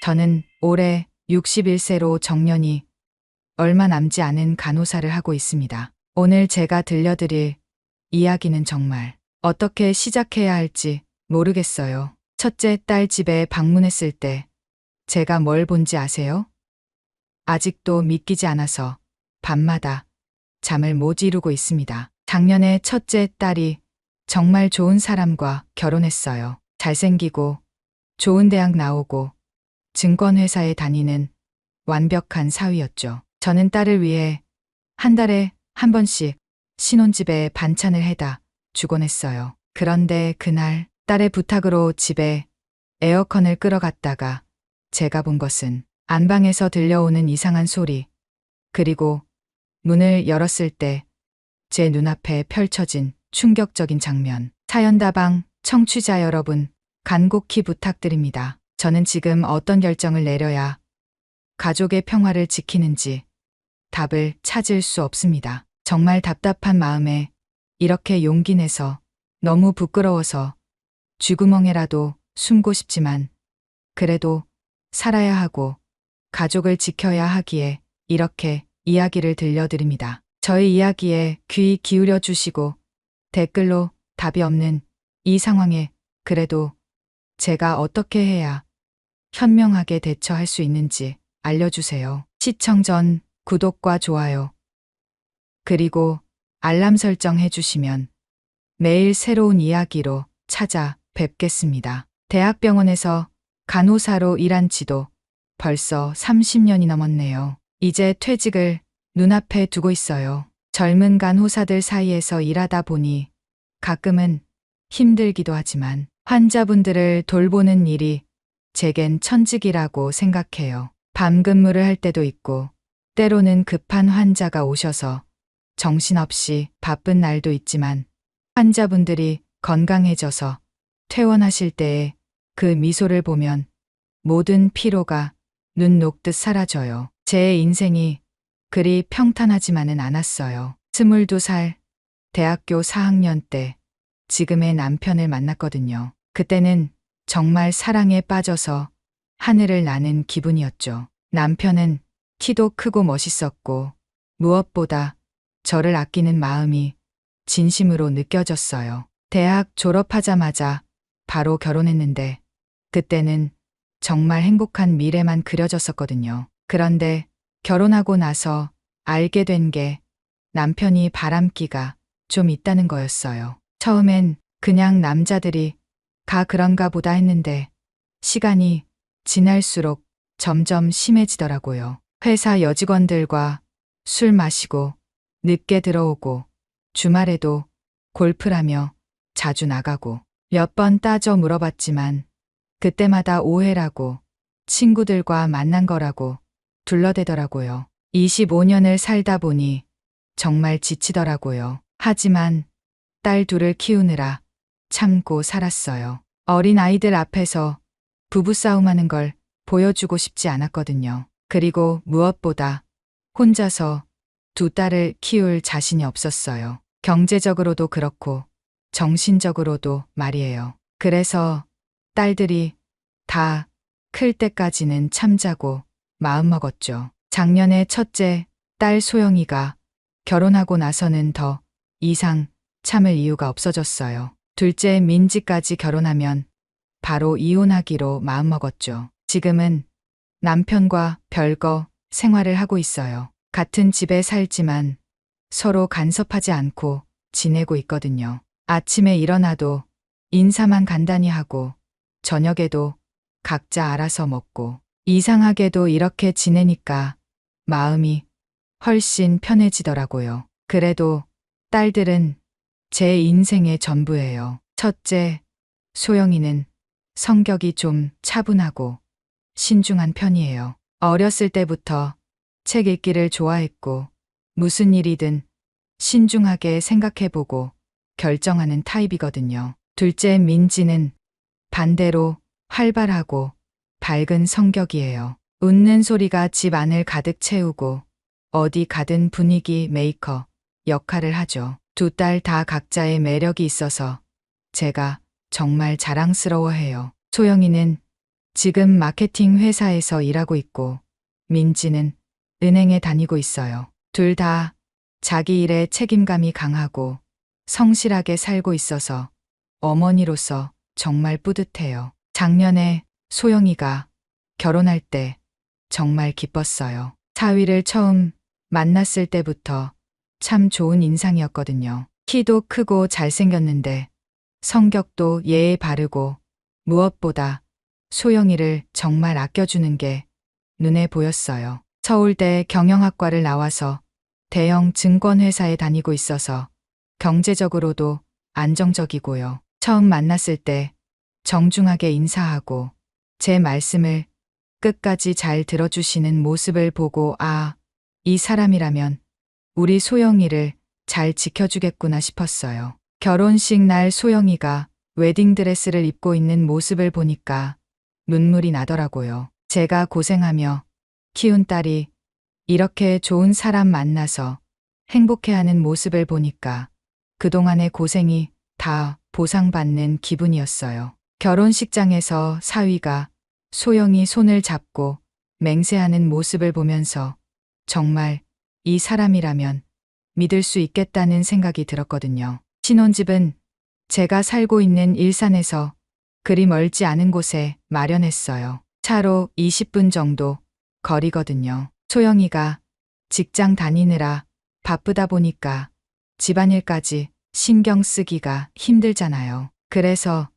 저는 올해 61세로 정년이 얼마 남지 않은 간호사를 하고 있습니다. 오늘 제가 들려드릴 이야기는 정말 어떻게 시작해야 할지 모르겠어요. 첫째 딸 집에 방문했을 때 제가 뭘 본지 아세요? 아직도 믿기지 않아서 밤마다 잠을 못 이루고 있습니다. 작년에 첫째 딸이 정말 좋은 사람과 결혼했어요. 잘생기고 좋은 대학 나오고 증권회사에 다니는 완벽한 사위였죠. 저는 딸을 위해 한 달에 한 번씩 신혼집에 반찬을 해다 주곤 했어요. 그런데 그날 딸의 부탁으로 집에 에어컨을 끌어갔다가 제가 본 것은 안방에서 들려오는 이상한 소리, 그리고 문을 열었을 때 제 눈앞에 펼쳐진 충격적인 장면. 사연다방 청취자 여러분, 간곡히 부탁드립니다. 저는 지금 어떤 결정을 내려야 가족의 평화를 지키는지 답을 찾을 수 없습니다. 정말 답답한 마음에 이렇게 용기 내서 너무 부끄러워서 쥐구멍에라도 숨고 싶지만 그래도 살아야 하고 가족을 지켜야 하기에 이렇게 이야기를 들려드립니다. 저의 이야기에 귀 기울여 주시고 댓글로 답이 없는 이 상황에 그래도 제가 어떻게 해야 현명하게 대처할 수 있는지 알려주세요. 시청 전 구독과 좋아요 그리고 알람 설정 해주시면 매일 새로운 이야기로 찾아뵙겠습니다. 대학병원에서 간호사로 일한 지도 벌써 30년이 넘었네요. 이제 퇴직을 눈앞에 두고 있어요. 젊은 간호사들 사이에서 일하다 보니 가끔은 힘들기도 하지만 환자분들을 돌보는 일이 제겐 천직이라고 생각해요. 밤 근무를 할 때도 있고 때로는 급한 환자가 오셔서 정신없이 바쁜 날도 있지만 환자분들이 건강해져서 퇴원하실 때의 그 미소를 보면 모든 피로가 눈 녹듯 사라져요. 제 인생이 그리 평탄하지만은 않았어요. 22살 대학교 4학년 때 지금의 남편을 만났거든요. 그때는 정말 사랑에 빠져서 하늘을 나는 기분이었죠. 남편은 키도 크고 멋있었고 무엇보다 저를 아끼는 마음이 진심으로 느껴졌어요. 대학 졸업하자마자 바로 결혼했는데 그때는 정말 행복한 미래만 그려졌었거든요. 그런데 결혼하고 나서 알게 된 게 남편이 바람기가 좀 있다는 거였어요. 처음엔 그냥 남자들이 가 그런가 보다 했는데 시간이 지날수록 점점 심해지더라고요. 회사 여직원들과 술 마시고 늦게 들어오고 주말에도 골프라며 자주 나가고 몇 번 따져 물어봤지만 그때마다 오해라고 친구들과 만난 거라고 둘러대더라고요. 25년을 살다 보니 정말 지치더라고요. 하지만 딸 둘을 키우느라 참고 살았어요. 어린 아이들 앞에서 부부싸움하는 걸 보여주고 싶지 않았거든요. 그리고 무엇보다 혼자서 두 딸을 키울 자신이 없었어요. 경제적으로도 그렇고 정신적으로도 말이에요. 그래서 딸들이 다 클 때까지는 참자고 마음먹었죠. 작년에 첫째 딸 소영이가 결혼하고 나서는 더 이상 참을 이유가 없어졌어요. 둘째 민지까지 결혼하면 바로 이혼하기로 마음먹었죠. 지금은 남편과 별거 생활을 하고 있어요. 같은 집에 살지만 서로 간섭하지 않고 지내고 있거든요. 아침에 일어나도 인사만 간단히 하고 저녁에도 각자 알아서 먹고 이상하게도 이렇게 지내니까 마음이 훨씬 편해지더라고요. 그래도 딸들은 제 인생의 전부예요. 첫째, 소영이는 성격이 좀 차분하고 신중한 편이에요. 어렸을 때부터 책 읽기를 좋아했고 무슨 일이든 신중하게 생각해보고 결정하는 타입이거든요. 둘째 민지는 반대로 활발하고 밝은 성격이에요. 웃는 소리가 집 안을 가득 채우고 어디 가든 분위기 메이커 역할을 하죠. 두 딸 다 각자의 매력이 있어서 제가 정말 자랑스러워해요. 소영이는 지금 마케팅 회사에서 일하고 있고 민지는 은행에 다니고 있어요. 둘 다 자기 일에 책임감이 강하고 성실하게 살고 있어서 어머니로서 정말 뿌듯해요. 작년에 소영이가 결혼할 때 정말 기뻤어요. 사위를 처음 만났을 때부터 참 좋은 인상이었거든요. 키도 크고 잘생겼는데 성격도 예의 바르고 무엇보다 소영이를 정말 아껴주는 게 눈에 보였어요. 서울대 경영학과를 나와서 대형 증권회사에 다니고 있어서 경제적으로도 안정적이고요. 처음 만났을 때 정중하게 인사하고 제 말씀을 끝까지 잘 들어주시는 모습을 보고 이 사람이라면 우리 소영이를 잘 지켜주겠구나 싶었어요. 결혼식 날 소영이가 웨딩드레스를 입고 있는 모습을 보니까 눈물이 나더라고요. 제가 고생하며 키운 딸이 이렇게 좋은 사람 만나서 행복해하는 모습을 보니까 그동안의 고생이 다 보상받는 기분이었어요. 결혼식장에서 사위가 소영이 손을 잡고 맹세하는 모습을 보면서 정말 이 사람이라면 믿을 수 있겠다는 생각이 들었거든요. 신혼집은 제가 살고 있는 일산에서 그리 멀지 않은 곳에 마련했어요. 차로 20분 정도 거리거든요. 소영이가 직장 다니느라 바쁘다 보니까 집안일까지 신경 쓰기가 힘들잖아요. 그래서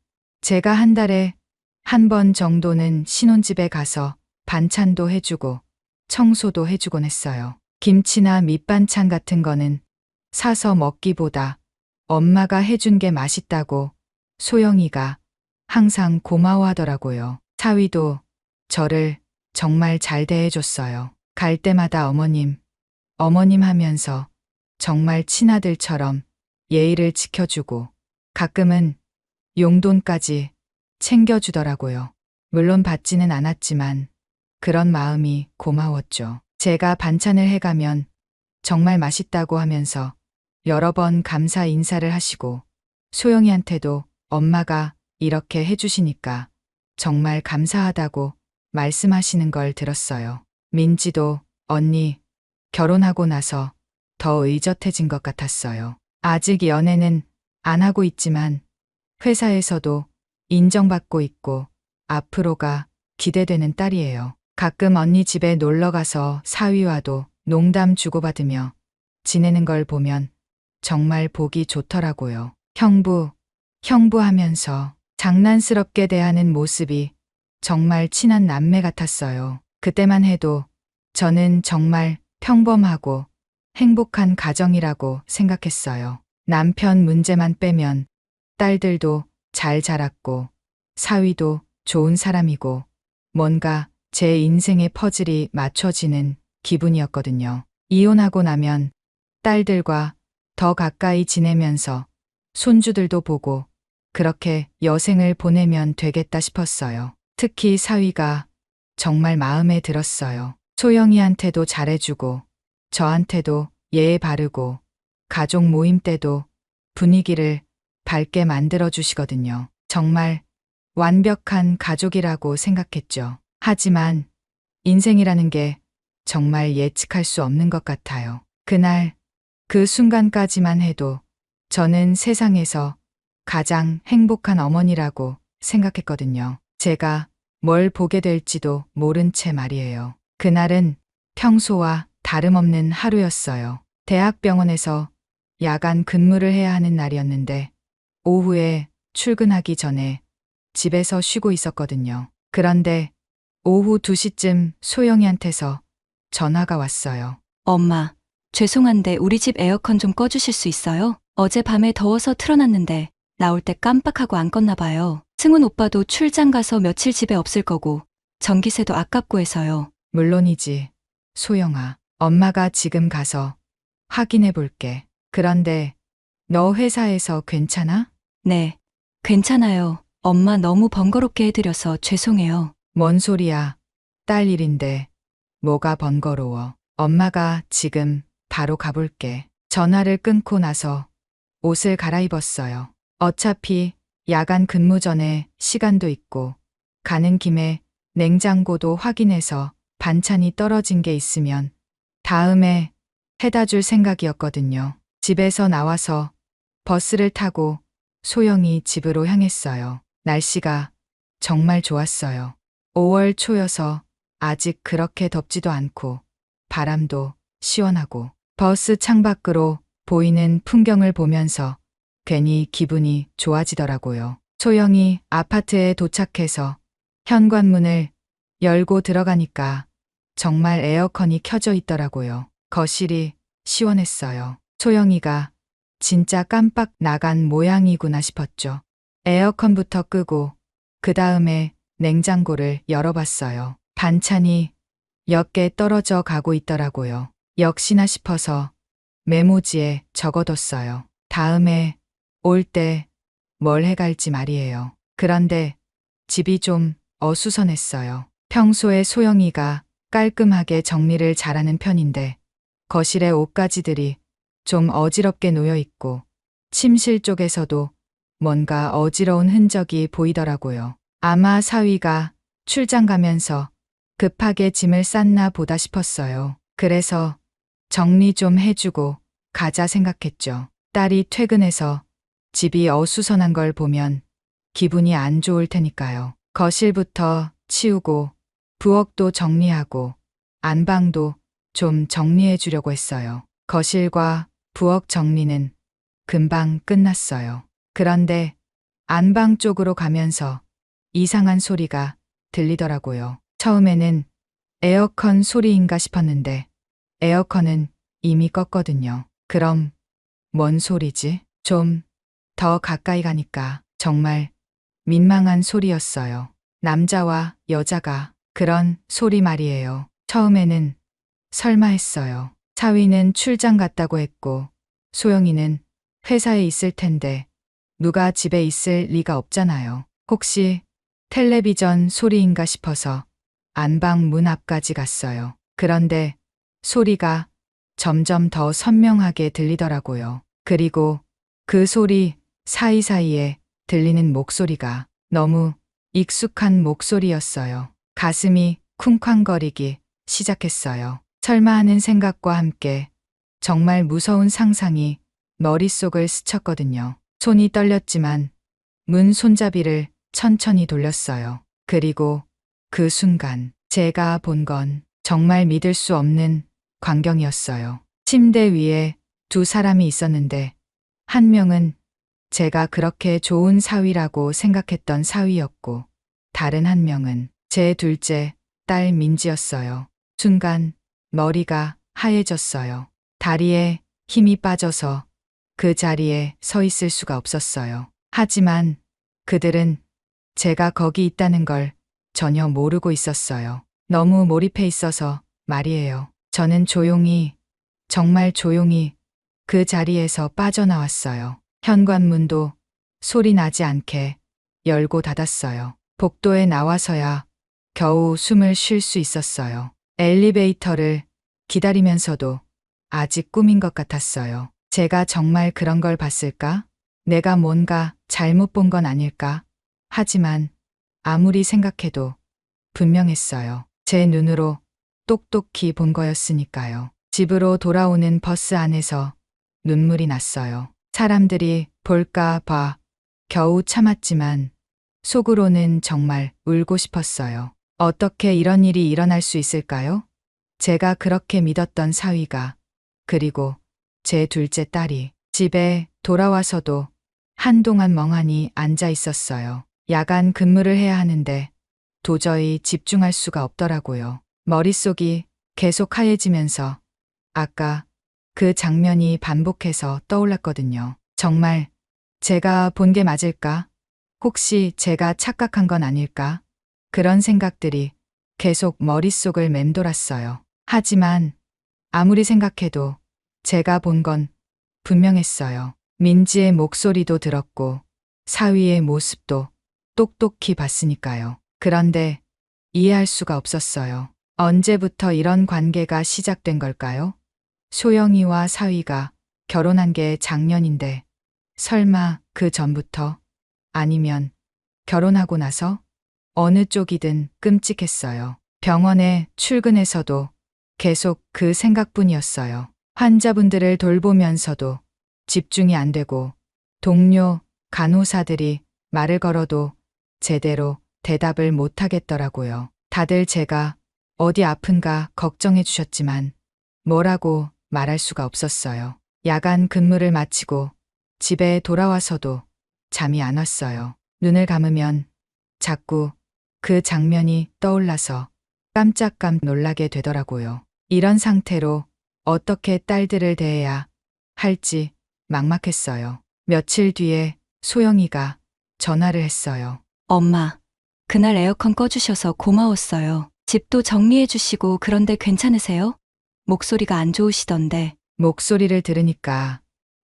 제가 한 달에 한 번 정도는 신혼집에 가서 반찬도 해주고 청소도 해주곤 했어요. 김치나 밑반찬 같은 거는 사서 먹기보다 엄마가 해준 게 맛있다고 소영이가 항상 고마워하더라고요. 사위도 저를 정말 잘 대해줬어요. 갈 때마다 어머님 하면서 정말 친아들처럼 예의를 지켜주고 가끔은 용돈까지 챙겨주더라고요. 물론 받지는 않았지만 그런 마음이 고마웠죠. 제가 반찬을 해가면 정말 맛있다고 하면서 여러 번 감사 인사를 하시고 소영이한테도 엄마가 이렇게 해주시니까 정말 감사하다고 말씀하시는 걸 들었어요. 민지도 언니 결혼하고 나서 더 의젓해진 것 같았어요. 아직 연애는 안 하고 있지만 회사에서도 인정받고 있고 앞으로가 기대되는 딸이에요. 가끔 언니 집에 놀러 가서 사위와도 농담 주고받으며 지내는 걸 보면 정말 보기 좋더라고요. 형부 하면서 장난스럽게 대하는 모습이 정말 친한 남매 같았어요. 그때만 해도 저는 정말 평범하고 행복한 가정이라고 생각했어요. 남편 문제만 빼면 딸들도 잘 자랐고 사위도 좋은 사람이고 뭔가 제 인생의 퍼즐이 맞춰지는 기분이었거든요. 이혼하고 나면 딸들과 더 가까이 지내면서 손주들도 보고 그렇게 여생을 보내면 되겠다 싶었어요. 특히 사위가 정말 마음에 들었어요. 소영이한테도 잘해주고 저한테도 예의 바르고 가족 모임 때도 분위기를 밝게 만들어주시거든요. 정말 완벽한 가족이라고 생각했죠. 하지만 인생이라는 게 정말 예측할 수 없는 것 같아요. 그날 그 순간까지만 해도 저는 세상에서 가장 행복한 어머니라고 생각했거든요. 제가 뭘 보게 될지도 모른 채 말이에요. 그날은 평소와 다름없는 하루였어요. 대학병원에서 야간 근무를 해야 하는 날이었는데 오후에 출근하기 전에 집에서 쉬고 있었거든요. 그런데 오후 2시쯤 소영이한테서 전화가 왔어요. 엄마, 죄송한데 우리 집 에어컨 좀 꺼주실 수 있어요? 어젯밤에 더워서 틀어놨는데 나올 때 깜빡하고 안 껐나 봐요. 승훈 오빠도 출장 가서 며칠 집에 없을 거고 전기세도 아깝고 해서요. 물론이지. 소영아, 엄마가 지금 가서 확인해 볼게. 그런데 너 회사에서 괜찮아? 네, 괜찮아요. 엄마 너무 번거롭게 해드려서 죄송해요. 뭔 소리야. 딸 일인데 뭐가 번거로워. 엄마가 지금 바로 가볼게. 전화를 끊고 나서 옷을 갈아입었어요. 어차피 야간 근무 전에 시간도 있고 가는 김에 냉장고도 확인해서 반찬이 떨어진 게 있으면 다음에 해다 줄 생각이었거든요. 집에서 나와서 버스를 타고 소영이 집으로 향했어요. 날씨가 정말 좋았어요. 5월 초여서 아직 그렇게 덥지도 않고 바람도 시원하고 버스 창밖으로 보이는 풍경을 보면서 괜히 기분이 좋아지더라고요. 소영이 아파트에 도착해서 현관문을 열고 들어가니까 정말 에어컨이 켜져 있더라고요. 거실이 시원했어요. 소영이가 진짜 깜빡 나간 모양이구나 싶었죠. 에어컨부터 끄고 그 다음에 냉장고를 열어봤어요. 반찬이 몇 개 떨어져 가고 있더라고요. 역시나 싶어서 메모지에 적어뒀어요. 다음에 올 때 뭘 해갈지 말이에요. 그런데 집이 좀 어수선했어요. 평소에 소영이가 깔끔하게 정리를 잘하는 편인데 거실에 옷가지들이 좀 어지럽게 놓여 있고 침실 쪽에서도 뭔가 어지러운 흔적이 보이더라고요. 아마 사위가 출장 가면서 급하게 짐을 쌌나 보다 싶었어요. 그래서 정리 좀 해주고 가자 생각했죠. 딸이 퇴근해서 집이 어수선한 걸 보면 기분이 안 좋을 테니까요. 거실부터 치우고 부엌도 정리하고 안방도 좀 정리해 주려고 했어요. 거실과 부엌 정리는 금방 끝났어요. 그런데 안방 쪽으로 가면서 이상한 소리가 들리더라고요. 처음에는 에어컨 소리인가 싶었는데 에어컨은 이미 껐거든요. 그럼 뭔 소리지? 좀 더 가까이 가니까 정말 민망한 소리였어요. 남자와 여자가 그런 소리 말이에요. 처음에는 설마 했어요. 사위는 출장 갔다고 했고 소영이는 회사에 있을 텐데 누가 집에 있을 리가 없잖아요. 혹시 텔레비전 소리인가 싶어서 안방 문 앞까지 갔어요. 그런데 소리가 점점 더 선명하게 들리더라고요. 그리고 그 소리 사이사이에 들리는 목소리가 너무 익숙한 목소리였어요. 가슴이 쿵쾅거리기 시작했어요. 설마 하는 생각과 함께 정말 무서운 상상이 머릿속을 스쳤거든요. 손이 떨렸지만 문 손잡이를 천천히 돌렸어요. 그리고 그 순간 제가 본 건 정말 믿을 수 없는 광경이었어요. 침대 위에 두 사람이 있었는데 한 명은 제가 그렇게 좋은 사위라고 생각했던 사위였고 다른 한 명은 제 둘째 딸 민지였어요. 순간 머리가 하얘졌어요. 다리에 힘이 빠져서 그 자리에 서 있을 수가 없었어요. 하지만 그들은 제가 거기 있다는 걸 전혀 모르고 있었어요. 너무 몰입해 있어서 말이에요. 저는 조용히, 정말 조용히 그 자리에서 빠져나왔어요. 현관문도 소리 나지 않게 열고 닫았어요. 복도에 나와서야 겨우 숨을 쉴 수 있었어요. 엘리베이터를 기다리면서도 아직 꿈인 것 같았어요. 제가 정말 그런 걸 봤을까? 내가 뭔가 잘못 본 건 아닐까? 하지만 아무리 생각해도 분명했어요. 제 눈으로 똑똑히 본 거였으니까요. 집으로 돌아오는 버스 안에서 눈물이 났어요. 사람들이 볼까 봐 겨우 참았지만 속으로는 정말 울고 싶었어요. 어떻게 이런 일이 일어날 수 있을까요? 제가 그렇게 믿었던 사위가 그리고 제 둘째 딸이 집에 돌아와서도 한동안 멍하니 앉아 있었어요. 야간 근무를 해야 하는데 도저히 집중할 수가 없더라고요. 머릿속이 계속 하얘지면서 아까 그 장면이 반복해서 떠올랐거든요. 정말 제가 본 게 맞을까? 혹시 제가 착각한 건 아닐까? 그런 생각들이 계속 머릿속을 맴돌았어요. 하지만 아무리 생각해도 제가 본 건 분명했어요. 민지의 목소리도 들었고 사위의 모습도 똑똑히 봤으니까요. 그런데 이해할 수가 없었어요. 언제부터 이런 관계가 시작된 걸까요? 소영이와 사위가 결혼한 게 작년인데 설마 그 전부터? 아니면 결혼하고 나서? 어느 쪽이든 끔찍했어요. 병원에 출근해서도 계속 그 생각뿐이었어요. 환자분들을 돌보면서도 집중이 안 되고 동료, 간호사들이 말을 걸어도 제대로 대답을 못 하겠더라고요. 다들 제가 어디 아픈가 걱정해 주셨지만 뭐라고 말할 수가 없었어요. 야간 근무를 마치고 집에 돌아와서도 잠이 안 왔어요. 눈을 감으면 자꾸 그 장면이 떠올라서 깜짝깜 놀라게 되더라고요. 이런 상태로 어떻게 딸들을 대해야 할지 막막했어요. 며칠 뒤에 소영이가 전화를 했어요. 엄마, 그날 에어컨 꺼주셔서 고마웠어요. 집도 정리해주시고 그런데 괜찮으세요? 목소리가 안 좋으시던데. 목소리를 들으니까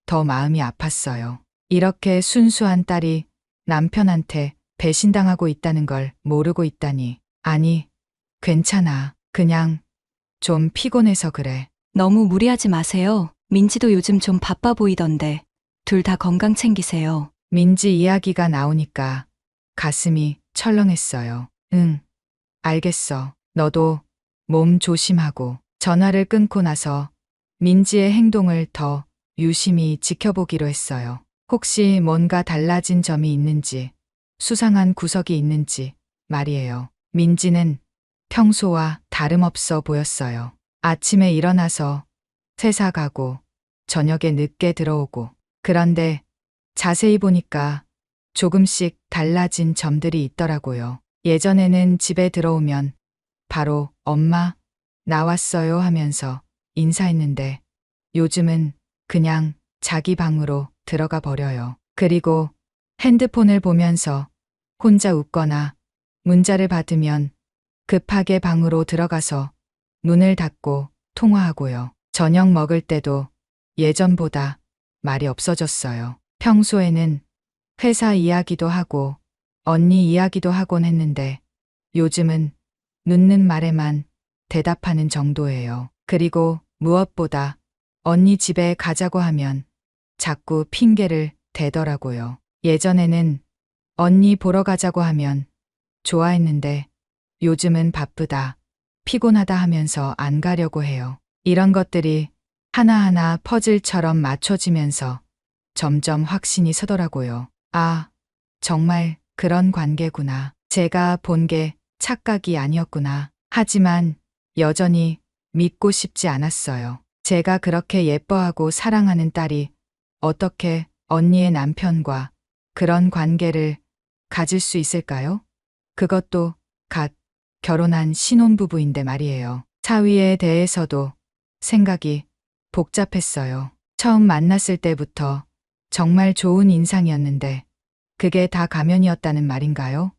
더 마음이 아팠어요. 이렇게 순수한 딸이 남편한테 배신당하고 있다는 걸 모르고 있다니. 아니, 괜찮아. 그냥 좀 피곤해서 그래. 너무 무리하지 마세요. 민지도 요즘 좀 바빠 보이던데. 둘 다 건강 챙기세요. 민지 이야기가 나오니까 가슴이 철렁했어요. 응, 알겠어. 너도 몸 조심하고. 전화를 끊고 나서 민지의 행동을 더 유심히 지켜보기로 했어요. 혹시 뭔가 달라진 점이 있는지, 수상한 구석이 있는지 말이에요. 민지는 평소와 다름없어 보였어요. 아침에 일어나서 회사 가고 저녁에 늦게 들어오고. 그런데 자세히 보니까 조금씩 달라진 점들이 있더라고요. 예전에는 집에 들어오면 바로 엄마 나왔어요 하면서 인사했는데 요즘은 그냥 자기 방으로 들어가 버려요. 그리고 핸드폰을 보면서 혼자 웃거나 문자를 받으면 급하게 방으로 들어가서 문을 닫고 통화하고요. 저녁 먹을 때도 예전보다 말이 없어졌어요. 평소에는 회사 이야기도 하고 언니 이야기도 하곤 했는데 요즘은 묻는 말에만 대답하는 정도예요. 그리고 무엇보다 언니 집에 가자고 하면 자꾸 핑계를 대더라고요. 예전에는 언니 보러 가자고 하면 좋아했는데 요즘은 바쁘다, 피곤하다 하면서 안 가려고 해요. 이런 것들이 하나하나 퍼즐처럼 맞춰지면서 점점 확신이 서더라고요. 아, 정말 그런 관계구나. 제가 본 게 착각이 아니었구나. 하지만 여전히 믿고 싶지 않았어요. 제가 그렇게 예뻐하고 사랑하는 딸이 어떻게 언니의 남편과 그런 관계를 가질 수 있을까요? 그것도 갓 결혼한 신혼부부인데 말이에요. 사위에 대해서도 생각이 복잡했어요. 처음 만났을 때부터 정말 좋은 인상이었는데 그게 다 가면이었다는 말인가요?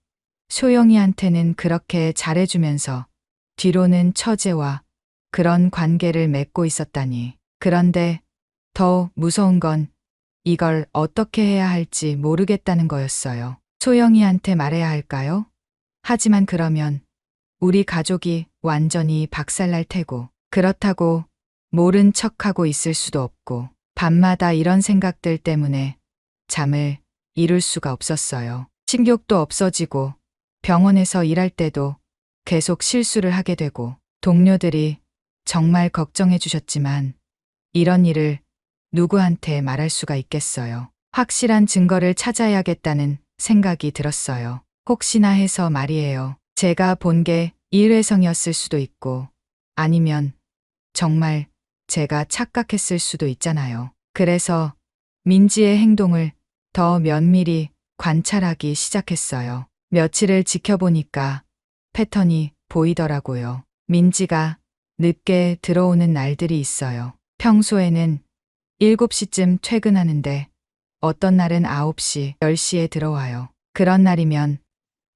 소영이한테는 그렇게 잘해주면서 뒤로는 처제와 그런 관계를 맺고 있었다니. 그런데 더 무서운 건 이걸 어떻게 해야 할지 모르겠다는 거였어요. 소영이한테 말해야 할까요? 하지만 그러면 우리 가족이 완전히 박살날 테고, 그렇다고 모른 척하고 있을 수도 없고, 밤마다 이런 생각들 때문에 잠을 이룰 수가 없었어요. 식욕도 없어지고 병원에서 일할 때도 계속 실수를 하게 되고 동료들이 정말 걱정해 주셨지만 이런 일을 누구한테 말할 수가 있겠어요. 확실한 증거를 찾아야겠다는 생각이 들었어요. 혹시나 해서 말이에요. 제가 본 게 일회성이었을 수도 있고 아니면 정말 제가 착각했을 수도 있잖아요. 그래서 민지의 행동을 더 면밀히 관찰하기 시작했어요. 며칠을 지켜보니까 패턴이 보이더라고요. 민지가 늦게 들어오는 날들이 있어요. 평소에는 7시쯤 퇴근하는데 어떤 날은 9시, 10시에 들어와요. 그런 날이면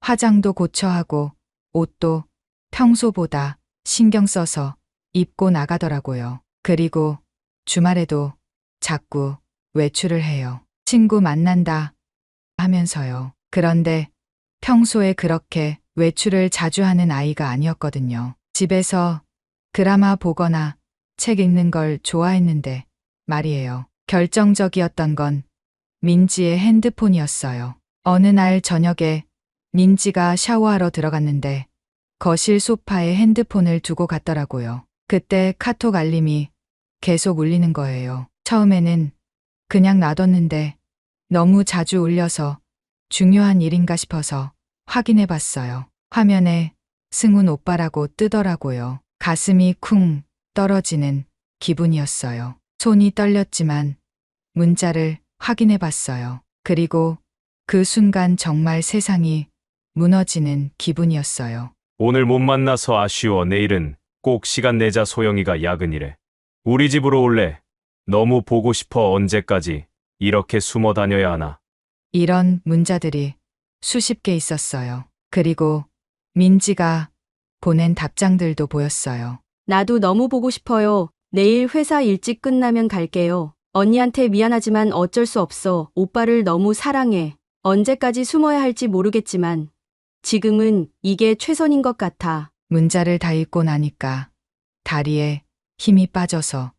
화장도 고쳐하고 옷도 평소보다 신경 써서 입고 나가더라고요. 그리고 주말에도 자꾸 외출을 해요. 친구 만난다 하면서요. 그런데 평소에 그렇게 외출을 자주 하는 아이가 아니었거든요. 집에서 드라마 보거나 책 읽는 걸 좋아했는데 말이에요. 결정적이었던 건 민지의 핸드폰이었어요. 어느 날 저녁에 민지가 샤워하러 들어갔는데 거실 소파에 핸드폰을 두고 갔더라고요. 그때 카톡 알림이 계속 울리는 거예요. 처음에는 그냥 놔뒀는데 너무 자주 울려서 중요한 일인가 싶어서 확인해 봤어요. 화면에 승훈 오빠라고 뜨더라고요. 가슴이 쿵 떨어지는 기분이었어요. 손이 떨렸지만 문자를 확인해 봤어요. 그리고 그 순간 정말 세상이 무너지는 기분이었어요. 오늘 못 만나서 아쉬워. 내일은 꼭 시간 내자. 소영이가 야근이래. 우리 집으로 올래. 너무 보고 싶어. 언제까지 이렇게 숨어 다녀야 하나. 이런 문자들이 수십 개 있었어요. 그리고 민지가 보낸 답장들도 보였어요. 나도 너무 보고 싶어요. 내일 회사 일찍 끝나면 갈게요. 언니한테 미안하지만 어쩔 수 없어. 오빠를 너무 사랑해. 언제까지 숨어야 할지 모르겠지만 지금은 이게 최선인 것 같아. 문자를 다 읽고 나니까 다리에 힘이 빠져서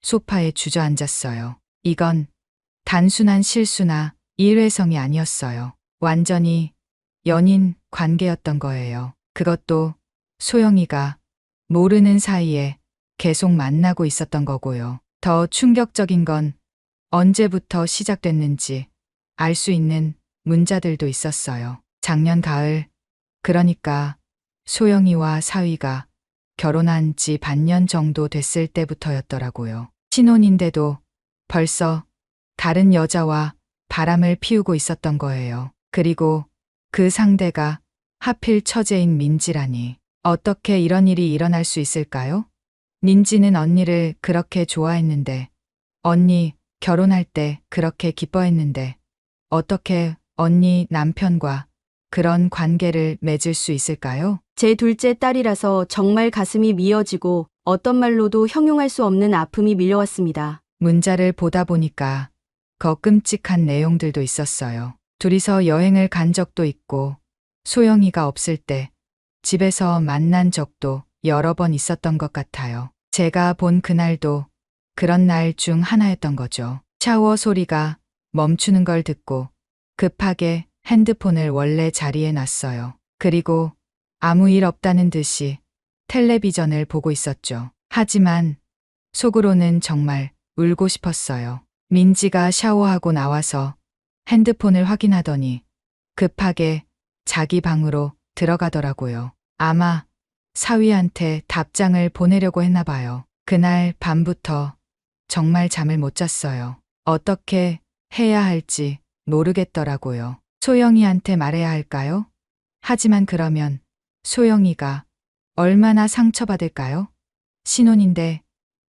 소파에 주저앉았어요. 이건 단순한 실수나 일회성이 아니었어요. 완전히 연인 관계였던 거예요. 그것도 소영이가 모르는 사이에 계속 만나고 있었던 거고요. 더 충격적인 건 언제부터 시작됐는지 알 수 있는 문자들도 있었어요. 작년 가을, 그러니까 소영이와 사위가 결혼한 지 반년 정도 됐을 때부터였더라고요. 신혼인데도 벌써 다른 여자와 바람을 피우고 있었던 거예요. 그리고 그 상대가 하필 처제인 민지라니. 어떻게 이런 일이 일어날 수 있을까요? 민지는 언니를 그렇게 좋아했는데, 언니 결혼할 때 그렇게 기뻐했는데, 어떻게 언니 남편과 그런 관계를 맺을 수 있을까요? 제 둘째 딸이라서 정말 가슴이 미어지고 어떤 말로도 형용할 수 없는 아픔이 밀려왔습니다. 문자를 보다 보니까 더 끔찍한 내용들도 있었어요. 둘이서 여행을 간 적도 있고, 소영이가 없을 때 집에서 만난 적도 여러 번 있었던 것 같아요. 제가 본 그날도 그런 날 중 하나였던 거죠. 샤워 소리가 멈추는 걸 듣고 급하게 핸드폰을 원래 자리에 놨어요. 그리고 아무 일 없다는 듯이 텔레비전을 보고 있었죠. 하지만 속으로는 정말 울고 싶었어요. 민지가 샤워하고 나와서 핸드폰을 확인하더니 급하게 자기 방으로 들어가더라고요. 아마 사위한테 답장을 보내려고 했나 봐요. 그날 밤부터 정말 잠을 못 잤어요. 어떻게 해야 할지 모르겠더라고요. 소영이한테 말해야 할까요? 하지만 그러면 소영이가 얼마나 상처받을까요? 신혼인데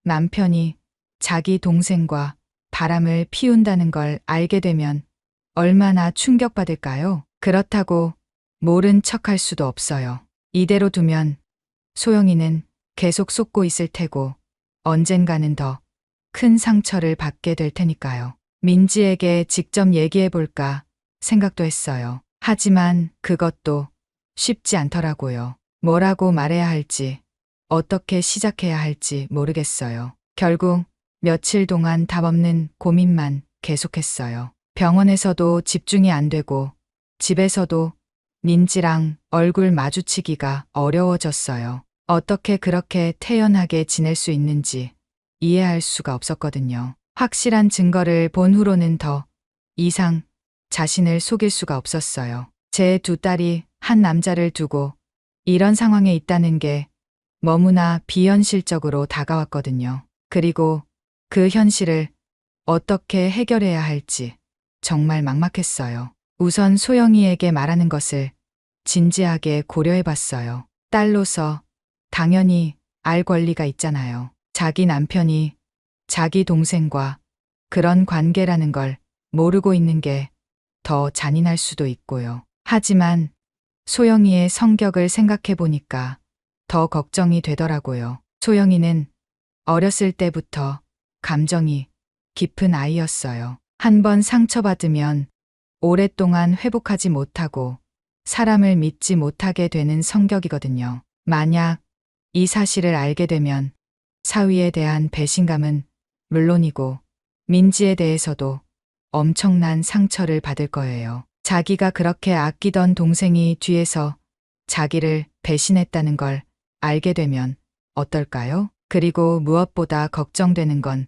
남편이 자기 동생과 바람을 피운다는 걸 알게 되면 얼마나 충격받을까요? 그렇다고 모른 척할 수도 없어요. 이대로 두면 소영이는 계속 쏟고 있을 테고 언젠가는 더 큰 상처를 받게 될 테니까요. 민지에게 직접 얘기해 볼까 생각도 했어요. 하지만 그것도 쉽지 않더라고요. 뭐라고 말해야 할지, 어떻게 시작해야 할지 모르겠어요. 결국 며칠 동안 답 없는 고민만 계속했어요. 병원에서도 집중이 안 되고 집에서도 민지랑 얼굴 마주치기가 어려워졌어요. 어떻게 그렇게 태연하게 지낼 수 있는지 이해할 수가 없었거든요. 확실한 증거를 본 후로는 더 이상 자신을 속일 수가 없었어요. 제 두 딸이 한 남자를 두고 이런 상황에 있다는 게 너무나 비현실적으로 다가왔거든요. 그리고 그 현실을 어떻게 해결해야 할지 정말 막막했어요. 우선 소영이에게 말하는 것을 진지하게 고려해 봤어요. 딸로서 당연히 알 권리가 있잖아요. 자기 남편이 자기 동생과 그런 관계라는 걸 모르고 있는 게 더 잔인할 수도 있고요. 하지만 소영이의 성격을 생각해 보니까 더 걱정이 되더라고요. 소영이는 어렸을 때부터 감정이 깊은 아이였어요. 한 번 상처받으면 오랫동안 회복하지 못하고 사람을 믿지 못하게 되는 성격이거든요. 만약 이 사실을 알게 되면 사위에 대한 배신감은 물론이고 민지에 대해서도 엄청난 상처를 받을 거예요. 자기가 그렇게 아끼던 동생이 뒤에서 자기를 배신했다는 걸 알게 되면 어떨까요? 그리고 무엇보다 걱정되는 건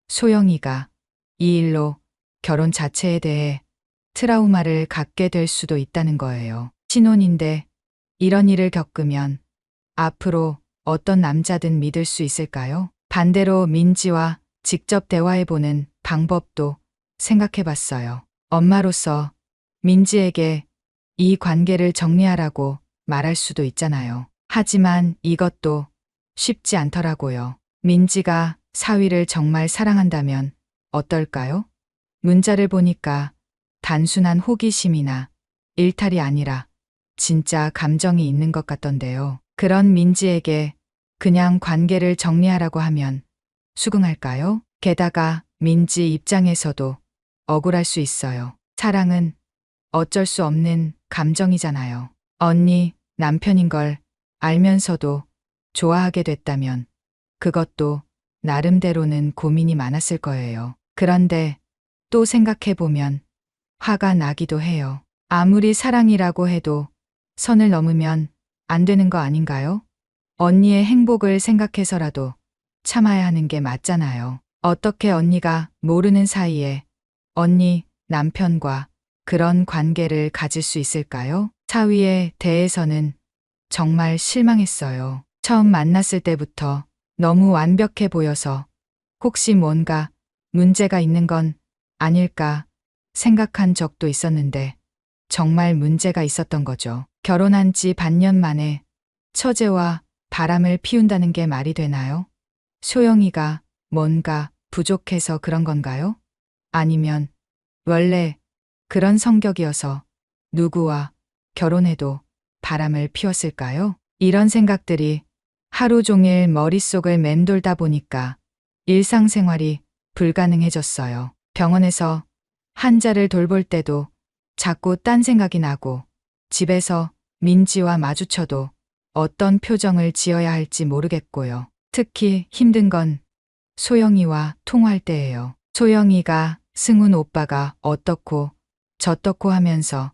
소영이가 이 일로 결혼 자체에 대해 트라우마를 갖게 될 수도 있다는 거예요. 신혼인데 이런 일을 겪으면 앞으로 어떤 남자든 믿을 수 있을까요? 반대로 민지와 직접 대화해보는 방법도 생각해봤어요. 엄마로서 민지에게 이 관계를 정리하라고 말할 수도 있잖아요. 하지만 이것도 쉽지 않더라고요. 민지가 사위를 정말 사랑한다면 어떨까요? 문자를 보니까 단순한 호기심이나 일탈이 아니라 진짜 감정이 있는 것 같던데요. 그런 민지에게 그냥 관계를 정리하라고 하면 수긍할까요? 게다가 민지 입장에서도 억울할 수 있어요. 사랑은 어쩔 수 없는 감정이잖아요. 언니, 남편인 걸 알면서도 좋아하게 됐다면 그것도 나름대로는 고민이 많았을 거예요. 그런데 또 생각해보면 화가 나기도 해요. 아무리 사랑이라고 해도 선을 넘으면 안 되는 거 아닌가요? 언니의 행복을 생각해서라도 참아야 하는 게 맞잖아요. 어떻게 언니가 모르는 사이에 언니 남편과 그런 관계를 가질 수 있을까요? 사위에 대해서는 정말 실망했어요. 처음 만났을 때부터 너무 완벽해 보여서 혹시 뭔가 문제가 있는 건 아닐까 생각한 적도 있었는데 정말 문제가 있었던 거죠. 결혼한 지 반년 만에 처제와 바람을 피운다는 게 말이 되나요? 소영이가 뭔가 부족해서 그런 건가요? 아니면 원래 그런 성격이어서 누구와 결혼해도 바람을 피웠을까요? 이런 생각들이 하루 종일 머릿속을 맴돌다 보니까 일상생활이 불가능해졌어요. 병원에서 환자를 돌볼 때도 자꾸 딴 생각이 나고 집에서 민지와 마주쳐도 어떤 표정을 지어야 할지 모르겠고요. 특히 힘든 건 소영이와 통화할 때예요. 소영이가 승훈 오빠가 어떻고 저떻고 하면서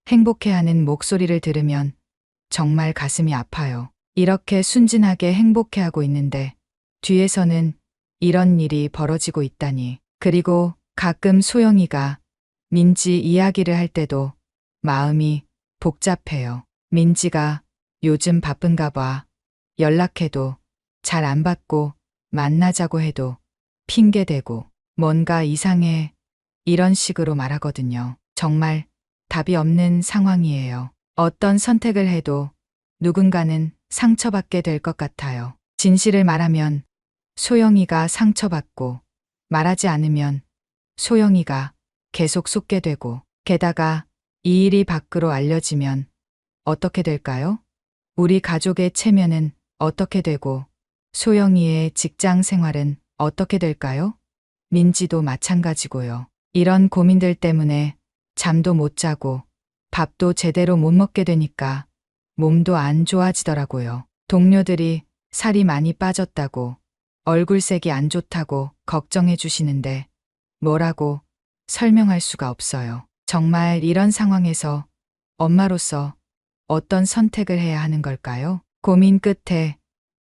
행복해하는 목소리를 들으면 정말 가슴이 아파요. 이렇게 순진하게 행복해하고 있는데 뒤에서는 이런 일이 벌어지고 있다니. 그리고 가끔 소영이가 민지 이야기를 할 때도 마음이 복잡해요. 민지가 요즘 바쁜가 봐. 연락해도 잘 안 받고 만나자고 해도 핑계대고 뭔가 이상해. 이런 식으로 말하거든요. 정말 답이 없는 상황이에요. 어떤 선택을 해도 누군가는 상처받게 될 것 같아요. 진실을 말하면 소영이가 상처받고 말하지 않으면 소영이가 계속 속게 되고 게다가 이 일이 밖으로 알려지면 어떻게 될까요? 우리 가족의 체면은 어떻게 되고 소영이의 직장 생활은 어떻게 될까요? 민지도 마찬가지고요. 이런 고민들 때문에 잠도 못 자고 밥도 제대로 못 먹게 되니까 몸도 안 좋아지더라고요. 동료들이 살이 많이 빠졌다고 얼굴색이 안 좋다고 걱정해 주시는데 뭐라고 설명할 수가 없어요. 정말 이런 상황에서 엄마로서 어떤 선택을 해야 하는 걸까요? 고민 끝에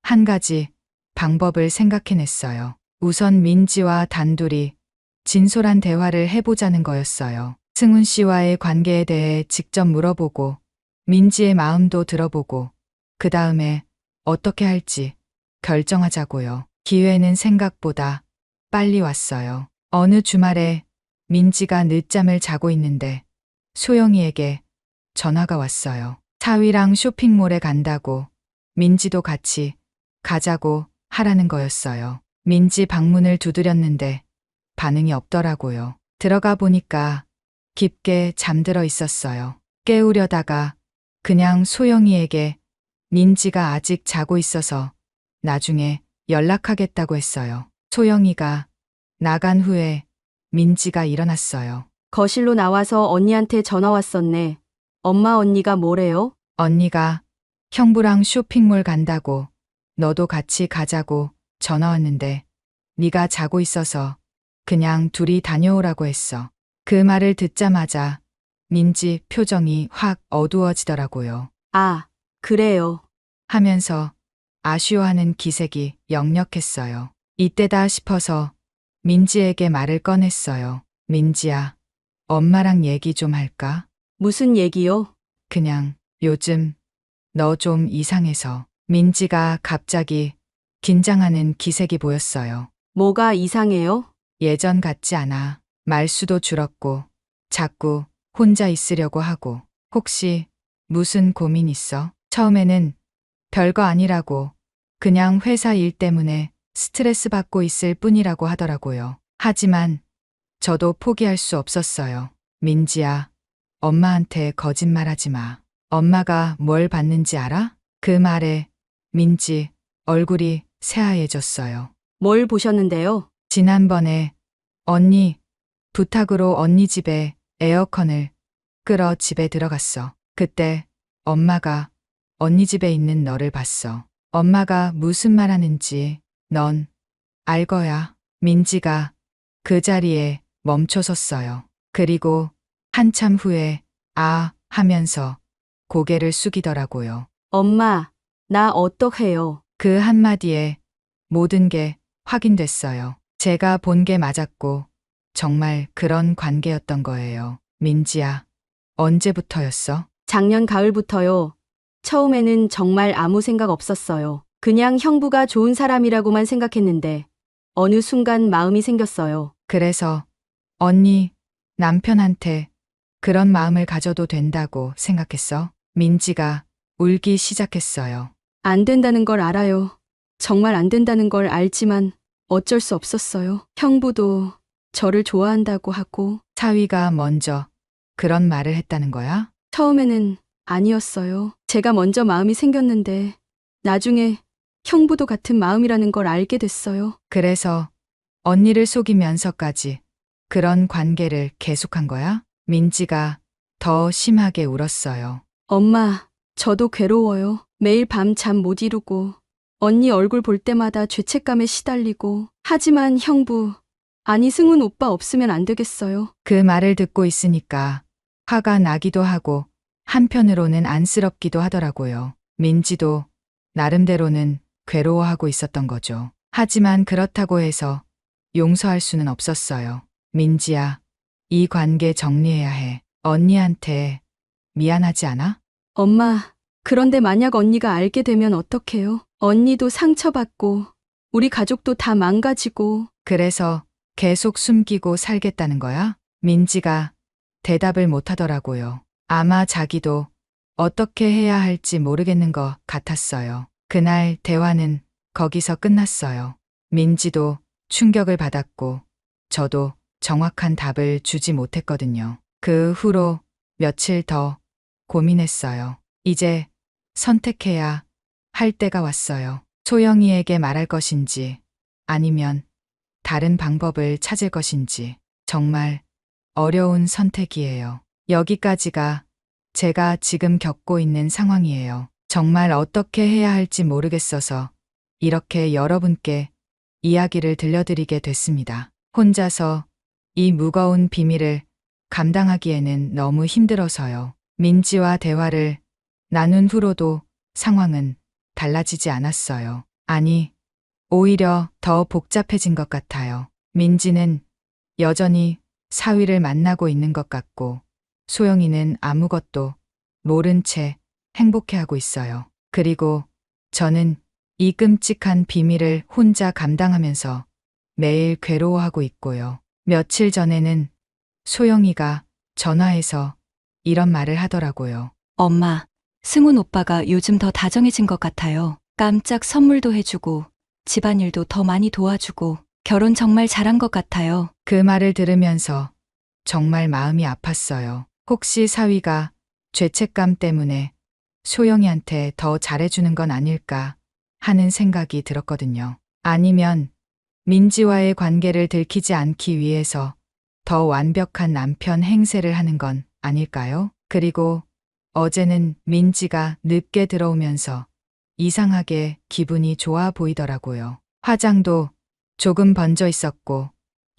한 가지 방법을 생각해냈어요. 우선 민지와 단둘이 진솔한 대화를 해보자는 거였어요. 승훈 씨와의 관계에 대해 직접 물어보고 민지의 마음도 들어보고 그 다음에 어떻게 할지 결정하자고요. 기회는 생각보다 빨리 왔어요. 어느 주말에 민지가 늦잠을 자고 있는데 소영이에게 전화가 왔어요. 사위랑 쇼핑몰에 간다고 민지도 같이 가자고 하라는 거였어요. 민지 방문을 두드렸는데 반응이 없더라고요. 들어가 보니까 깊게 잠들어 있었어요. 깨우려다가 그냥 소영이에게 민지가 아직 자고 있어서 나중에 연락하겠다고 했어요. 소영이가 나간 후에 민지가 일어났어요. 거실로 나와서 언니한테 전화 왔었네. 엄마 언니가 뭐래요? 언니가 형부랑 쇼핑몰 간다고 너도 같이 가자고 전화 왔는데 네가 자고 있어서 그냥 둘이 다녀오라고 했어. 그 말을 듣자마자 민지 표정이 확 어두워지더라고요. 아, 그래요. 하면서 아쉬워하는 기색이 역력했어요. 이때다 싶어서 민지에게 말을 꺼냈어요. 민지야, 엄마랑 얘기 좀 할까? 무슨 얘기요? 그냥 요즘 너 좀 이상해서. 민지가 갑자기 긴장하는 기색이 보였어요. 뭐가 이상해요? 예전 같지 않아. 말수도 줄었고 자꾸 혼자 있으려고 하고. 혹시 무슨 고민 있어? 처음에는 별거 아니라고 그냥 회사 일 때문에 스트레스 받고 있을 뿐이라고 하더라고요. 하지만 저도 포기할 수 없었어요. 민지야, 엄마한테 거짓말하지 마. 엄마가 뭘 받는지 알아? 그 말에 민지 얼굴이 새하얘졌어요. 뭘 보셨는데요? 지난번에 언니 부탁으로 언니 집에 에어컨을 끌어 집에 들어갔어. 그때 엄마가 언니 집에 있는 너를 봤어. 엄마가 무슨 말 하는지 넌 알 거야. 민지가 그 자리에 멈춰섰어요. 그리고 한참 후에 아 하면서 고개를 숙이더라고요. 엄마, 나 어떡해요? 그 한마디에 모든 게 확인됐어요. 제가 본 게 맞았고 정말 그런 관계였던 거예요. 민지야, 언제부터였어? 작년 가을부터요. 처음에는 정말 아무 생각 없었어요. 그냥 형부가 좋은 사람이라고만 생각했는데 어느 순간 마음이 생겼어요. 그래서 언니 남편한테 그런 마음을 가져도 된다고 생각했어? 민지가 울기 시작했어요. 안 된다는 걸 알아요. 정말 안 된다는 걸 알지만 어쩔 수 없었어요. 형부도 저를 좋아한다고 하고 사위가 먼저 그런 말을 했다는 거야? 처음에는 아니었어요. 제가 먼저 마음이 생겼는데 나중에 형부도 같은 마음이라는 걸 알게 됐어요. 그래서 언니를 속이면서까지 그런 관계를 계속한 거야? 민지가 더 심하게 울었어요. 엄마, 저도 괴로워요. 매일 밤 잠 못 이루고 언니 얼굴 볼 때마다 죄책감에 시달리고 하지만 형부, 아니 승훈 오빠 없으면 안 되겠어요. 그 말을 듣고 있으니까 화가 나기도 하고 한편으로는 안쓰럽기도 하더라고요. 민지도 나름대로는 괴로워하고 있었던 거죠. 하지만 그렇다고 해서 용서할 수는 없었어요. 민지야, 이 관계 정리해야 해. 언니한테 미안하지 않아? 엄마, 그런데 만약 언니가 알게 되면 어떡해요? 언니도 상처받고 우리 가족도 다 망가지고 그래서 계속 숨기고 살겠다는 거야? 민지가 대답을 못 하더라고요. 아마 자기도 어떻게 해야 할지 모르겠는 것 같았어요. 그날 대화는 거기서 끝났어요. 민지도 충격을 받았고 저도 정확한 답을 주지 못했거든요. 그 후로 며칠 더 고민했어요. 이제 선택해야 할 때가 왔어요. 소영이에게 말할 것인지 아니면 다른 방법을 찾을 것인지 정말 어려운 선택이에요. 여기까지가 제가 지금 겪고 있는 상황이에요. 정말 어떻게 해야 할지 모르겠어서 이렇게 여러분께 이야기를 들려드리게 됐습니다. 혼자서 이 무거운 비밀을 감당하기에는 너무 힘들어서요. 민지와 대화를 나눈 후로도 상황은 달라지지 않았어요. 아니, 오히려 더 복잡해진 것 같아요. 민지는 여전히 사위를 만나고 있는 것 같고 소영이는 아무것도 모른 채 행복해하고 있어요. 그리고 저는 이 끔찍한 비밀을 혼자 감당하면서 매일 괴로워하고 있고요. 며칠 전에는 소영이가 전화해서 이런 말을 하더라고요. 엄마, 승훈 오빠가 요즘 더 다정해진 것 같아요. 깜짝 선물도 해주고 집안일도 더 많이 도와주고 결혼 정말 잘한 것 같아요. 그 말을 들으면서 정말 마음이 아팠어요. 혹시 사위가 죄책감 때문에 소영이한테 더 잘해주는 건 아닐까 하는 생각이 들었거든요. 아니면 민지와의 관계를 들키지 않기 위해서 더 완벽한 남편 행세를 하는 건 아닐까요? 그리고 어제는 민지가 늦게 들어오면서 이상하게 기분이 좋아 보이더라고요. 화장도 조금 번져 있었고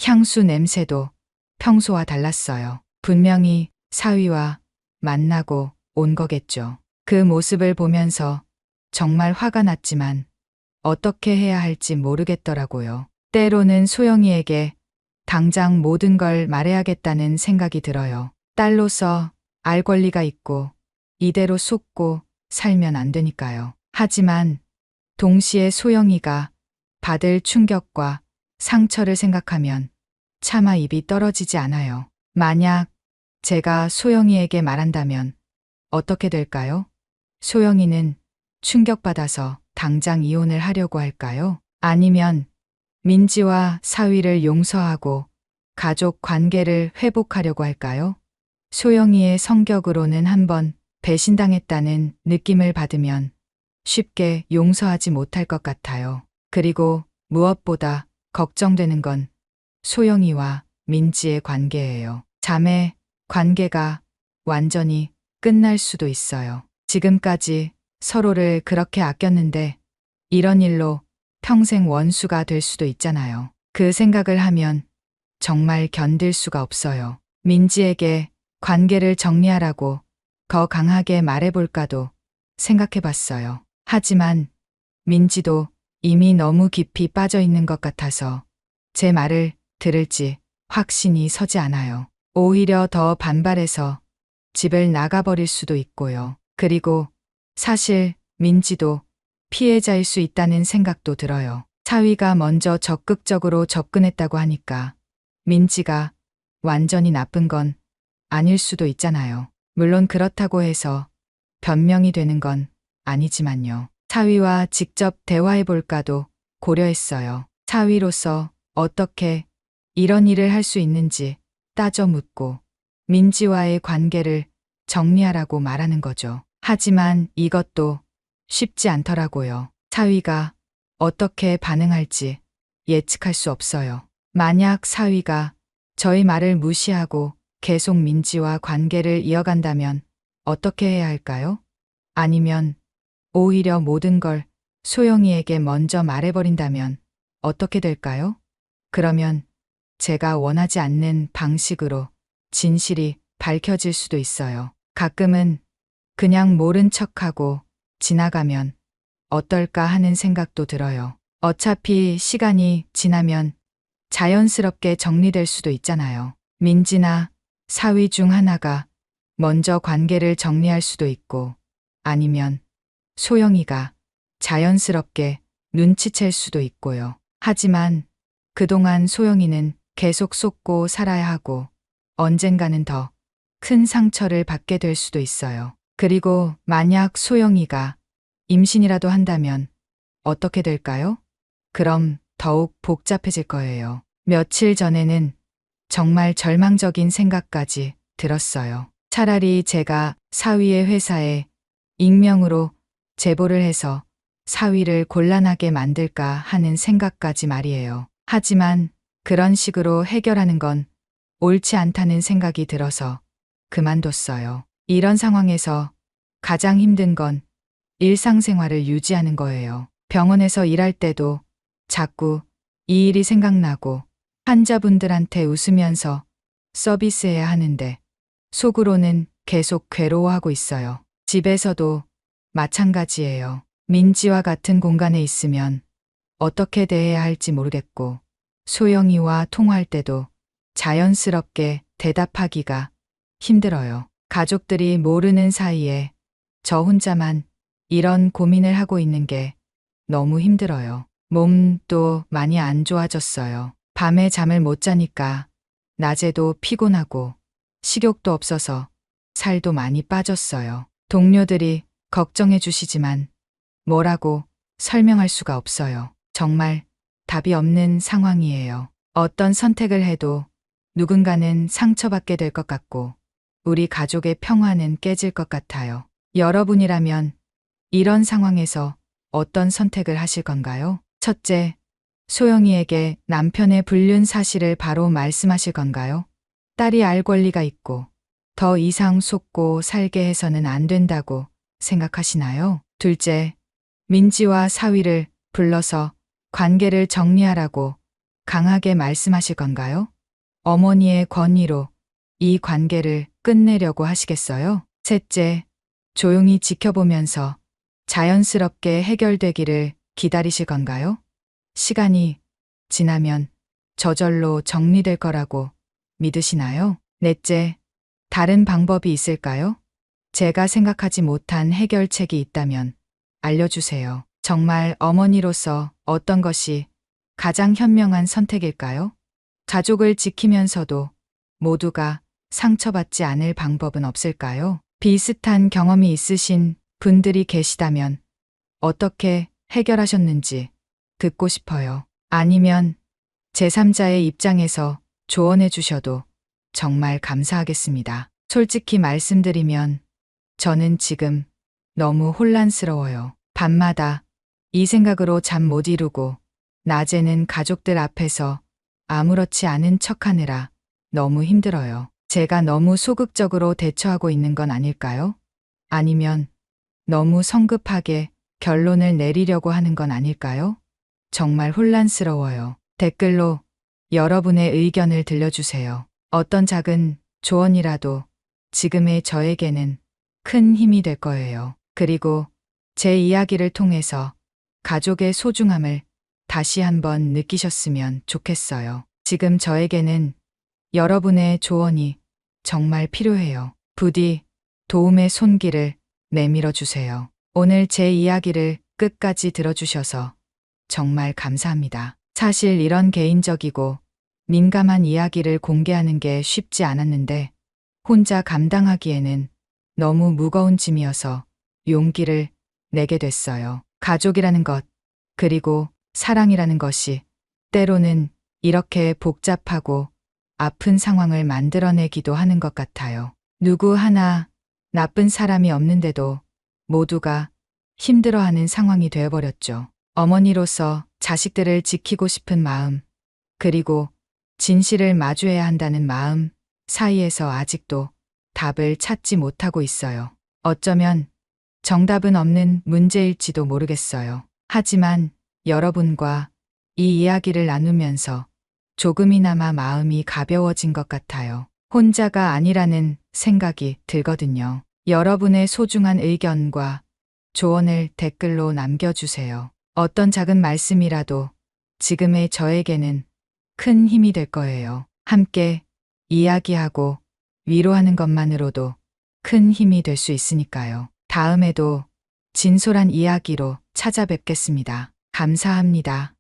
향수 냄새도 평소와 달랐어요. 분명히 사위와 만나고 온 거겠죠. 그 모습을 보면서 정말 화가 났지만 어떻게 해야 할지 모르겠더라고요. 때로는 소영이에게 당장 모든 걸 말해야겠다는 생각이 들어요. 딸로서 알 권리가 있고 이대로 속고 살면 안 되니까요. 하지만 동시에 소영이가 받을 충격과 상처를 생각하면 차마 입이 떨어지지 않아요. 만약 제가 소영이에게 말한다면 어떻게 될까요? 소영이는 충격받아서 당장 이혼을 하려고 할까요? 아니면 민지와 사위를 용서하고 가족 관계를 회복하려고 할까요? 소영이의 성격으로는 한번 배신당했다는 느낌을 받으면 쉽게 용서하지 못할 것 같아요. 그리고 무엇보다 걱정되는 건 소영이와 민지의 관계예요. 자매 관계가 완전히 끝날 수도 있어요. 지금까지 서로를 그렇게 아꼈는데 이런 일로 평생 원수가 될 수도 있잖아요. 그 생각을 하면 정말 견딜 수가 없어요. 민지에게 관계를 정리하라고 더 강하게 말해볼까도 생각해봤어요. 하지만 민지도 이미 너무 깊이 빠져 있는 것 같아서 제 말을 들을지 확신이 서지 않아요. 오히려 더 반발해서 집을 나가버릴 수도 있고요. 그리고 사실 민지도 피해자일 수 있다는 생각도 들어요. 사위가 먼저 적극적으로 접근했다고 하니까 민지가 완전히 나쁜 건 아닐 수도 있잖아요. 물론 그렇다고 해서 변명이 되는 건 아니지만요. 사위와 직접 대화해 볼까도 고려했어요. 사위로서 어떻게 이런 일을 할 수 있는지 따져 묻고 민지와의 관계를 정리하라고 말하는 거죠. 하지만 이것도 쉽지 않더라고요. 사위가 어떻게 반응할지 예측할 수 없어요. 만약 사위가 저희 말을 무시하고 계속 민지와 관계를 이어간다면 어떻게 해야 할까요? 아니면 오히려 모든 걸 소영이에게 먼저 말해버린다면 어떻게 될까요? 그러면 제가 원하지 않는 방식으로 진실이 밝혀질 수도 있어요. 가끔은 그냥 모른 척하고 지나가면 어떨까 하는 생각도 들어요. 어차피 시간이 지나면 자연스럽게 정리될 수도 있잖아요. 민지나 사위 중 하나가 먼저 관계를 정리할 수도 있고 아니면 소영이가 자연스럽게 눈치챌 수도 있고요. 하지만 그동안 소영이는 계속 속고 살아야 하고 언젠가는 더 큰 상처를 받게 될 수도 있어요. 그리고 만약 소영이가 임신이라도 한다면 어떻게 될까요? 그럼 더욱 복잡해질 거예요. 며칠 전에는 정말 절망적인 생각까지 들었어요. 차라리 제가 사위의 회사에 익명으로 제보를 해서 사위를 곤란하게 만들까 하는 생각까지 말이에요. 하지만 그런 식으로 해결하는 건 옳지 않다는 생각이 들어서 그만뒀어요. 이런 상황에서 가장 힘든 건 일상생활을 유지하는 거예요. 병원에서 일할 때도 자꾸 이 일이 생각나고 환자분들한테 웃으면서 서비스해야 하는데 속으로는 계속 괴로워하고 있어요. 집에서도 마찬가지예요. 민지와 같은 공간에 있으면 어떻게 대해야 할지 모르겠고 소영이와 통화할 때도 자연스럽게 대답하기가 힘들어요. 가족들이 모르는 사이에 저 혼자만 이런 고민을 하고 있는 게 너무 힘들어요. 몸도 많이 안 좋아졌어요. 밤에 잠을 못 자니까 낮에도 피곤하고 식욕도 없어서 살도 많이 빠졌어요. 동료들이 걱정해 주시지만 뭐라고 설명할 수가 없어요. 정말 답이 없는 상황이에요. 어떤 선택을 해도 누군가는 상처받게 될 것 같고 우리 가족의 평화는 깨질 것 같아요. 여러분이라면 이런 상황에서 어떤 선택을 하실 건가요? 첫째, 소영이에게 남편의 불륜 사실을 바로 말씀하실 건가요? 딸이 알 권리가 있고 더 이상 속고 살게 해서는 안 된다고 생각하시나요? 둘째, 민지와 사위를 불러서 관계를 정리하라고 강하게 말씀하실 건가요? 어머니의 권위로 이 관계를 끝내려고 하시겠어요? 셋째, 조용히 지켜보면서 자연스럽게 해결되기를 기다리실 건가요? 시간이 지나면 저절로 정리될 거라고 믿으시나요? 넷째, 다른 방법이 있을까요? 제가 생각하지 못한 해결책이 있다면 알려주세요. 정말 어머니로서 어떤 것이 가장 현명한 선택일까요? 가족을 지키면서도 모두가 상처받지 않을 방법은 없을까요? 비슷한 경험이 있으신 분들이 계시다면 어떻게 해결하셨는지 듣고 싶어요. 아니면 제3자의 입장에서 조언해 주셔도 정말 감사하겠습니다. 솔직히 말씀드리면 저는 지금 너무 혼란스러워요. 밤마다 이 생각으로 잠 못 이루고 낮에는 가족들 앞에서 아무렇지 않은 척하느라 너무 힘들어요. 제가 너무 소극적으로 대처하고 있는 건 아닐까요? 아니면 너무 성급하게 결론을 내리려고 하는 건 아닐까요? 정말 혼란스러워요. 댓글로 여러분의 의견을 들려주세요. 어떤 작은 조언이라도 지금의 저에게는 큰 힘이 될 거예요. 그리고 제 이야기를 통해서 가족의 소중함을 다시 한번 느끼셨으면 좋겠어요. 지금 저에게는 여러분의 조언이 정말 필요해요. 부디 도움의 손길을 내밀어 주세요. 오늘 제 이야기를 끝까지 들어주셔서 정말 감사합니다. 사실 이런 개인적이고 민감한 이야기를 공개하는 게 쉽지 않았는데 혼자 감당하기에는 너무 무거운 짐이어서 용기를 내게 됐어요. 가족이라는 것, 그리고 사랑이라는 것이 때로는 이렇게 복잡하고 아픈 상황을 만들어내기도 하는 것 같아요. 누구 하나 나쁜 사람이 없는데도 모두가 힘들어하는 상황이 되어버렸죠. 어머니로서 자식들을 지키고 싶은 마음, 그리고 진실을 마주해야 한다는 마음 사이에서 아직도 답을 찾지 못하고 있어요. 어쩌면 정답은 없는 문제일지도 모르겠어요. 하지만 여러분과 이 이야기를 나누면서 조금이나마 마음이 가벼워진 것 같아요. 혼자가 아니라는 생각이 들거든요. 여러분의 소중한 의견과 조언을 댓글로 남겨주세요. 어떤 작은 말씀이라도 지금의 저에게는 큰 힘이 될 거예요. 함께 이야기하고 위로하는 것만으로도 큰 힘이 될 수 있으니까요. 다음에도 진솔한 이야기로 찾아뵙겠습니다. 감사합니다.